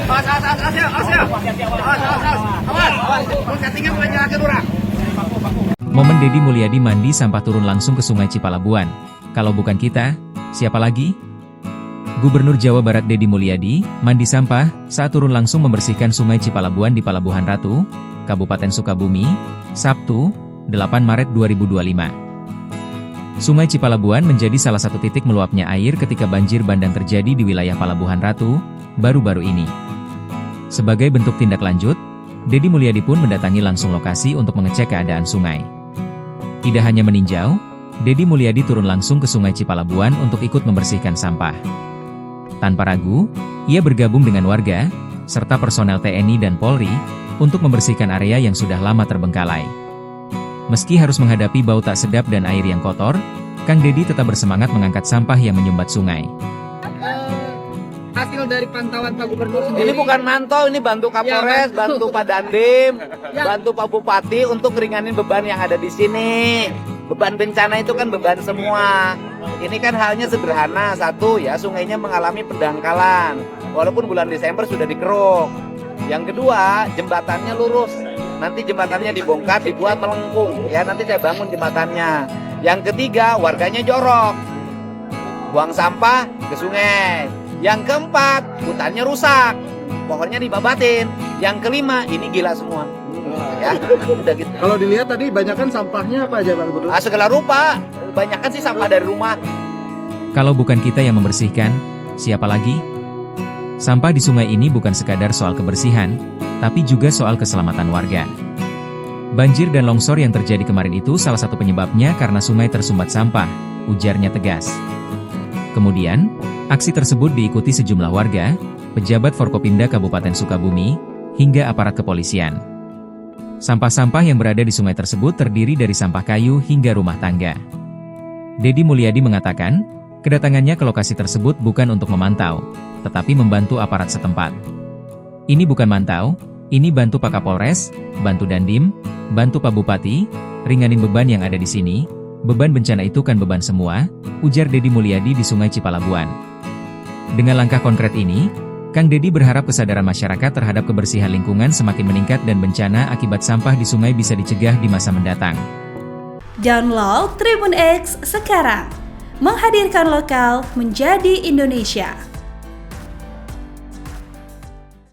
Awas, awas, awas, awas, ya, awas, ya. Awas, awas, awas. Awas, awas. Terus settingan mulai jalan orang. Momen Deddy Mulyadi mandi sampah turun langsung ke Sungai Cipalabuan. Kalau bukan kita, siapa lagi? Gubernur Jawa Barat Deddy Mulyadi mandi sampah saat turun langsung membersihkan Sungai Cipalabuan di Palabuhan Ratu, Kabupaten Sukabumi, Sabtu, 8 Maret 2025. Sungai Cipalabuan menjadi salah satu titik meluapnya air ketika banjir bandang terjadi di wilayah Palabuhan Ratu baru-baru ini. Sebagai bentuk tindak lanjut, Deddy Mulyadi pun mendatangi langsung lokasi untuk mengecek keadaan sungai. Tidak hanya meninjau, Deddy Mulyadi turun langsung ke Sungai Cipalabuan untuk ikut membersihkan sampah. Tanpa ragu, ia bergabung dengan warga, serta personel TNI dan Polri, untuk membersihkan area yang sudah lama terbengkalai. Meski harus menghadapi bau tak sedap dan air yang kotor, Kang Deddy tetap bersemangat mengangkat sampah yang menyumbat sungai. Hasil dari pantauan Pak Gubernur sendiri. Ini bukan mantau, ini bantu Kapolres, bantu Pak Dandim, bantu Pak Bupati untuk ngeringanin beban yang ada di sini. Beban bencana itu kan beban semua. Ini kan halnya sederhana, satu ya sungainya mengalami pendangkalan. Walaupun bulan Desember sudah dikeruk. Yang kedua, jembatannya lurus. Nanti jembatannya dibongkar, dibuat melengkung. Ya nanti saya bangun jembatannya. Yang ketiga, warganya jorok. Buang sampah ke sungai. Yang keempat, hutannya rusak, pohonnya dibabatin. Yang kelima, ini gila semua. Ya, udah gitu. Kalau dilihat tadi banyakan sampahnya apa aja Pak Gubernur? Segala rupa, banyakan sih sampah dari rumah. Kalau bukan kita yang membersihkan, siapa lagi? Sampah di sungai ini bukan sekadar soal kebersihan, tapi juga soal keselamatan warga. Banjir dan longsor yang terjadi kemarin itu salah satu penyebabnya karena sungai tersumbat sampah, ujarnya tegas. Kemudian, aksi tersebut diikuti sejumlah warga, pejabat Forkopimda Kabupaten Sukabumi, hingga aparat kepolisian. Sampah-sampah yang berada di sungai tersebut terdiri dari sampah kayu hingga rumah tangga. Deddy Mulyadi mengatakan, kedatangannya ke lokasi tersebut bukan untuk memantau, tetapi membantu aparat setempat. Ini bukan mantau, ini bantu Pak Kapolres, bantu Dandim, bantu Pak Bupati, ringanin beban yang ada di sini. Beban bencana itu kan beban semua, ujar Deddy Mulyadi di Sungai Cipalabuan. Dengan langkah konkret ini, Kang Deddy berharap kesadaran masyarakat terhadap kebersihan lingkungan semakin meningkat dan bencana akibat sampah di sungai bisa dicegah di masa mendatang. Download Tribun X sekarang, menghadirkan lokal menjadi Indonesia.